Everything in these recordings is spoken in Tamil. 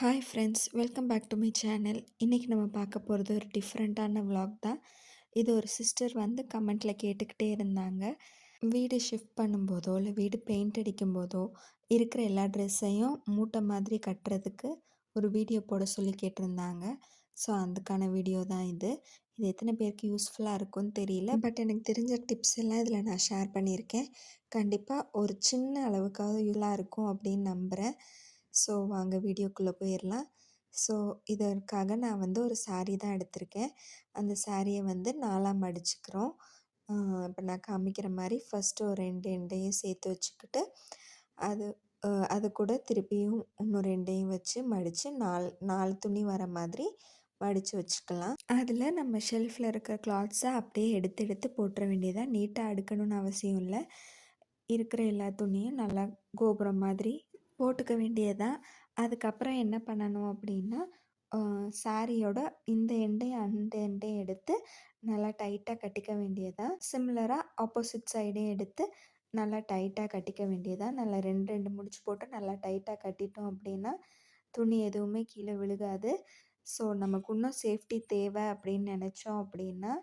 Hi friends, welcome back to my channel. இன்றைக்கி நம்ம பார்க்க போகிறது ஒரு டிஃப்ரெண்ட்டான vlog தான். இது ஒரு சிஸ்டர் வந்து கமெண்ட்டில் கேட்டுக்கிட்டே இருந்தாங்க. வீடு ஷிஃப்ட் பண்ணும்போதோ இல்லை வீடு பெயிண்ட் அடிக்கும்போதோ இருக்கிற எல்லா ட்ரெஸ்ஸையும் மூட்டை மாதிரி கட்டுறதுக்கு ஒரு வீடியோ போட சொல்லி கேட்டிருந்தாங்க. ஸோ அதுக்கான வீடியோ தான் இது. இது எத்தனை பேருக்கு யூஸ்ஃபுல்லாக இருக்கும்னு தெரியல. பட் எனக்கு தெரிஞ்ச டிப்ஸ் எல்லாம் இதில் நான் ஷேர் பண்ணியிருக்கேன். கண்டிப்பாக ஒரு சின்ன அளவுக்காவது யூஸ்ஃபுல்லாக இருக்கும் அப்படின்னு நம்புகிறேன். ஸோ வாங்க வீடியோக்குள்ளே போயிடலாம். ஸோ இதற்காக நான் வந்து ஒரு சாரீ தான் எடுத்திருக்கேன். அந்த சாரியை வந்து 4ஆக மடிச்சுக்கிறோம். இப்போ நான் காமிக்கிற மாதிரி ஃபஸ்ட்டு ஒரு 2 எண்டையும் சேர்த்து வச்சுக்கிட்டு அது அது கூட திருப்பியும் இன்னும் 2யும் வச்சு மடித்து 4 துணி வர மாதிரி மடித்து வச்சுக்கலாம். அதில் நம்ம ஷெல்ஃபில் இருக்கிற கிளாத்ஸை அப்படியே எடுத்து எடுத்து போட்டுற வேண்டியதாக, நீட்டாக அடுக்கணும்னு அவசியம் இல்லை. இருக்கிற எல்லா துணியும் நல்லா கோபுரம் மாதிரி போட்டுக்க வேண்டியதான். அதுக்கப்புறம் என்ன பண்ணணும் அப்படின்னா, சாரியோட இந்த எண்டையும் அந்த எண்டையும் எடுத்து நல்லா டைட்டாக கட்டிக்க வேண்டியதான். சிமிலராக ஆப்போசிட் சைடையும் எடுத்து நல்லா டைட்டாக கட்டிக்க வேண்டியதான். நல்லா 2 2 முடிச்சு போட்டு நல்லா டைட்டாக கட்டிட்டோம் அப்படின்னா துணி எதுவுமே கீழே விழுகாது. ஸோ நமக்கு இன்னும் சேஃப்டி தேவை அப்படின்னு நினச்சோம் அப்படின்னா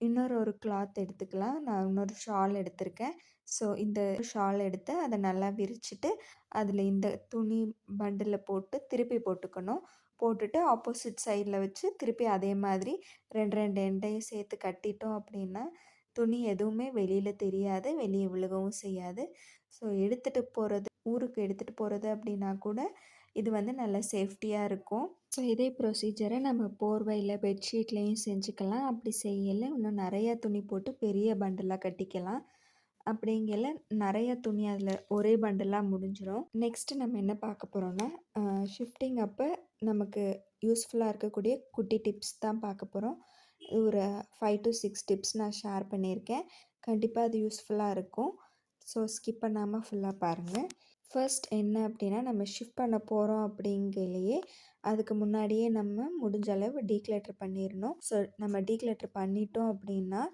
இன்னொரு கிளாத் எடுத்துக்கலாம். நான் இன்னொரு ஷால் எடுத்திருக்கேன். ஸோ இந்த ஷால் எடுத்து அதை நல்லா விரிச்சிட்டு அதில் இந்த துணி பண்டில் போட்டு திருப்பி போட்டுக்கணும். போட்டுட்டு ஆப்போசிட் சைடில் வச்சு திருப்பி அதே மாதிரி 2 2 எண்டையும் சேர்த்து கட்டிட்டோம் அப்படின்னா துணி எதுவுமே வெளியில் தெரியாது, வெளியே விழுகவும் செய்யாது. ஸோ ஊருக்கு எடுத்துகிட்டு போகிறது அப்படின்னா கூட இது வந்து நல்ல சேஃப்டியாக இருக்கும். ஸோ இதே ப்ரொசீஜரை நம்ம போர்வையில் பெட்ஷீட்லேயும் செஞ்சுக்கலாம். அப்படி செய்யலை இன்னும் நிறையா துணி போட்டு பெரிய பண்டலாக கட்டிக்கலாம். அப்படிங்கல நிறைய துணி அதில் ஒரே பண்டலாக முடிஞ்சிடும். நெக்ஸ்ட்டு நம்ம என்ன பார்க்க போகிறோன்னா, ஷிஃப்டிங் அப்போ நமக்கு யூஸ்ஃபுல்லாக இருக்கக்கூடிய குட்டி டிப்ஸ் தான் பார்க்க போகிறோம். ஒரு 5 to 6 டிப்ஸ் நான் ஷேர் பண்ணியிருக்கேன். கண்டிப்பாக அது யூஸ்ஃபுல்லாக இருக்கும். ஸோ ஸ்கிப் பண்ணாமல் ஃபுல்லாக பாருங்கள். ஃபர்ஸ்ட் என்ன அப்படின்னா, நம்ம ஷிஃப்ட் பண்ண போகிறோம் அப்படிங்கலையே அதுக்கு முன்னாடியே நம்ம முடிஞ்ச அளவு டீக்ளட்டர் பண்ணிடணும். ஸோ நம்ம டீக்ளட்டர் பண்ணிட்டோம் அப்படின்னா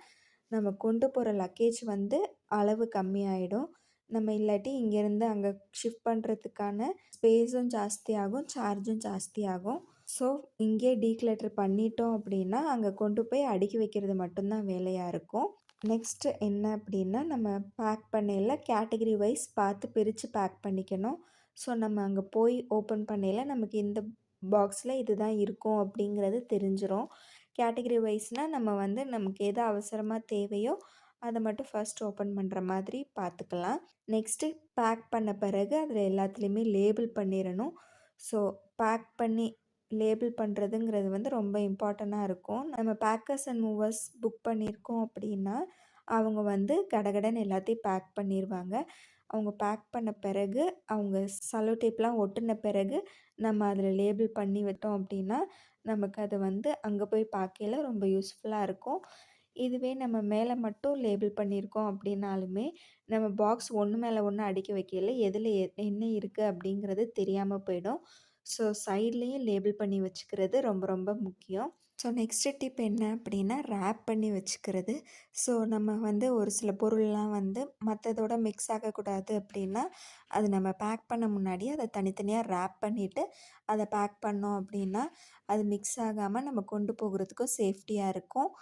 நம்ம கொண்டு போகிற லக்கேஜ் வந்து அளவு கம்மியாயிடும். நம்ம இல்லாட்டி இங்கேருந்து அங்கே ஷிஃப்ட் பண்ணுறதுக்கான ஸ்பேஸும் ஜாஸ்தியாகும், சார்ஜும் ஜாஸ்தியாகும். ஸோ இங்கேயே டீக்ளட்டர் பண்ணிட்டோம் அப்படின்னா அங்கே கொண்டு போய் அடுக்கி வைக்கிறது மட்டும்தான் வேலையாக இருக்கும். நெக்ஸ்ட்டு என்ன அப்படின்னா, நம்ம பேக் பண்ணையில் கேட்டகரி வைஸ் பார்த்து பிரித்து பேக் பண்ணிக்கணும். ஸோ நம்ம அங்கே போய் ஓப்பன் பண்ணையில் நமக்கு இந்த பாக்ஸில் இது தான் இருக்கும் அப்படிங்கிறது தெரிஞ்சிடும். கேட்டகரி வைஸ்னால் நம்ம வந்து நமக்கு எது அவசரமாக தேவையோ அதை மட்டும் ஃபஸ்ட் ஓப்பன் பண்ணுற மாதிரி பார்த்துக்கலாம். நெக்ஸ்ட்டு பேக் பண்ண பிறகு அதில் எல்லாத்துலேயுமே லேபிள் பண்ணிடணும். ஸோ பேக் பண்ணி லேபிள் பண்ணுறதுங்கிறது வந்து ரொம்ப இம்பார்ட்டண்ட்டாக இருக்கும். நம்ம பேக்கர்ஸ் அண்ட் மூவர்ஸ் புக் பண்ணியிருக்கோம் அப்படின்னா அவங்க வந்து கடகடன்னு எல்லாத்தையும் பேக் பண்ணிடுவாங்க. அவங்க பேக் பண்ண பிறகு அவங்க சலோ டேப்லாம் ஒட்டின பிறகு நம்ம அதில் லேபிள் பண்ணி விட்டோம் அப்படின்னா நமக்கு அது வந்து அங்கே போய் பார்க்கையில ரொம்ப யூஸ்ஃபுல்லாக இருக்கும். இதுவே நம்ம மேலே மட்டும் லேபிள் பண்ணியிருக்கோம் அப்படின்னாலுமே நம்ம பாக்ஸ் ஒன்று மேலே ஒன்று அடுக்கி வைக்கையில எதில் என்ன இருக்குது அப்படிங்கிறது தெரியாமல் போயிடும். ஸோ சைட்லேயும் லேபிள் பண்ணி வச்சுக்கிறது ரொம்ப ரொம்ப முக்கியம். ஸோ நெக்ஸ்ட்டு டிப் என்ன அப்படின்னா, ரேப் பண்ணி வச்சுக்கிறது. ஸோ நம்ம வந்து ஒரு சில பொருள்லாம் வந்து மற்றதோட மிக்ஸ் ஆகக்கூடாது அப்படின்னா அது நம்ம பேக் பண்ண முன்னாடி அதை தனித்தனியாக ரேப் பண்ணிவிட்டு அதை பேக் பண்ணோம் அப்படின்னா அது மிக்ஸ் ஆகாமல் நம்ம கொண்டு போகிறதுக்கும் சேஃப்டியாக இருக்கும்.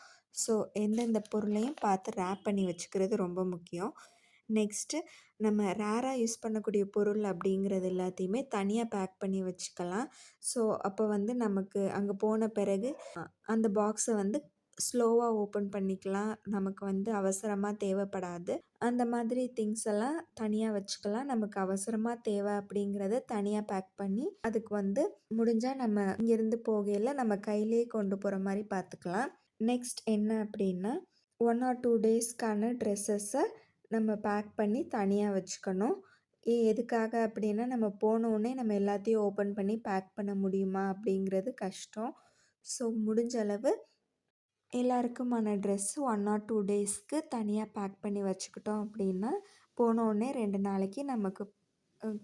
ஸோ எந்தெந்த பொருளையும் பார்த்து ரேப் பண்ணி வச்சுக்கிறது ரொம்ப முக்கியம். நெக்ஸ்ட்டு நம்ம ரேராக யூஸ் பண்ணக்கூடிய பொருள் அப்படிங்கிறது எல்லாத்தையுமே தனியாக பேக் பண்ணி வச்சுக்கலாம். ஸோ அப்போ வந்து நமக்கு அங்கே போன பிறகு அந்த பாக்ஸை வந்து ஸ்லோவாக ஓப்பன் பண்ணிக்கலாம். நமக்கு வந்து அவசரமாக தேவைப்படாது. அந்த மாதிரி திங்ஸ் எல்லாம் தனியாக வச்சுக்கலாம். நமக்கு அவசரமாக தேவை அப்படிங்கிறத தனியாக பேக் பண்ணி அதுக்கு வந்து முடிஞ்சால் நம்ம இங்கேருந்து போகையில் நம்ம கையிலே கொண்டு போகிற மாதிரி பார்த்துக்கலாம். நெக்ஸ்ட் என்ன அப்படின்னா, 1 or 2 டேஸ்க்கான ட்ரெஸ்ஸஸை நம்ம பேக் பண்ணி தனியாக வச்சுக்கணும். எதுக்காக அப்படின்னா, நம்ம போனோடனே நம்ம எல்லாத்தையும் ஓப்பன் பண்ணி பேக் பண்ண முடியுமா அப்படிங்கிறது கஷ்டம். ஸோ முடிஞ்ச அளவு எல்லாருக்குமான ட்ரெஸ்ஸு 1 or 2 டேஸ்க்கு தனியாக பேக் பண்ணி வச்சுக்கிட்டோம் அப்படின்னா போனோடனே 2 நாளைக்கு நமக்கு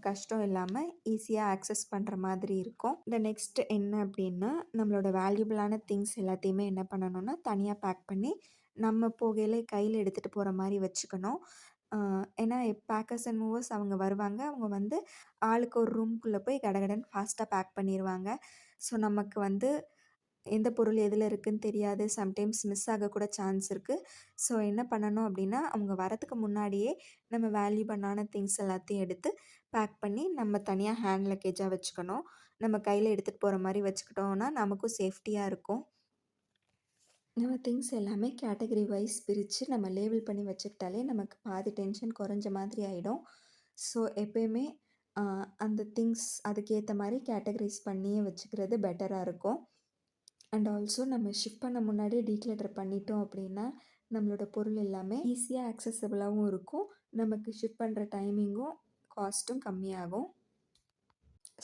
கஷ்டம் இல்லாமல் ஈஸியாக ஆக்சஸ் பண்ணுற மாதிரி இருக்கும். இந்த நெக்ஸ்ட் என்ன அப்படின்னா, நம்மளோட வேல்யூபிளான திங்ஸ் எல்லாத்தையுமே என்ன பண்ணணும்னா தனியாக பேக் பண்ணி நம்ம போகையில் கையில் எடுத்துகிட்டு போகிற மாதிரி வச்சுக்கணும். அ ஏன்னா பேக்கர்ஸ் அண்ட் மூவர்ஸ் அவங்க வருவாங்க. அவங்க வந்து ஆளுக்கு ஒரு ரூம்குள்ள போய் கடகடன்னு ஃபாஸ்ட்டா பேக் பண்ணிருவாங்க. ஸோ நமக்கு வந்து எந்த பொருள் எதில இருக்குன்னு தெரியாது. சம்டைம்ஸ் மிஸ் ஆகக்கூட சான்ஸ் இருக்கு. ஸோ என்ன பண்ணணும் அப்டின்னா, அவங்க வரதுக்கு முன்னாடியே நம்ம வேல்யூபலான திங்ஸ் எல்லாத்தையும் எடுத்து பேக் பண்ணி நம்ம தனியா ஹேண்ட் லக்கேஜா வச்சுக்கணும். நம்ம கையில எடுத்துட்டு போற மாரி வச்சுக்கிட்டோம்னா, நமக்கும் சேஃப்டியா இருக்கும். நம்ம திங்ஸ் எல்லாமே கேட்டகரி வைஸ் பிரித்து நம்ம லேபிள் பண்ணி வச்சுக்கிட்டாலே நமக்கு பாதி டென்ஷன் குறைஞ்ச மாதிரி ஆகிடும். ஸோ எப்பயுமே அந்த திங்ஸ் அதுக்கேற்ற மாதிரி கேட்டகரைஸ் பண்ணியே வச்சுக்கிறது பெட்டராக இருக்கும். அண்ட் ஆல்சோ நம்ம ஷிஃப்ட் பண்ண முன்னாடியே டீக்ளட்டர் பண்ணிட்டோம் அப்படின்னா நம்மளோட பொருள் எல்லாமே ஈஸியாக ஆக்சஸபிளாகவும் இருக்கும். நமக்கு ஷிஃப்ட் பண்ணுற டைமிங்கும் காஸ்ட்டும் கம்மியாகும்.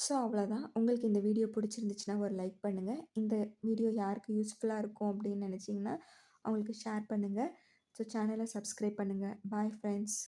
ஸோ அவ்வளோதான். உங்களுக்கு இந்த வீடியோ பிடிச்சிருந்துச்சுன்னா ஒரு லைக் பண்ணுங்கள். இந்த வீடியோ யாருக்கு யூஸ்ஃபுல்லாக இருக்கும் அப்படின்னு நினச்சிங்கன்னா அவங்களுக்கு ஷேர் பண்ணுங்கள். ஸோ சேனலை சப்ஸ்கிரைப் பண்ணுங்கள். Bye friends.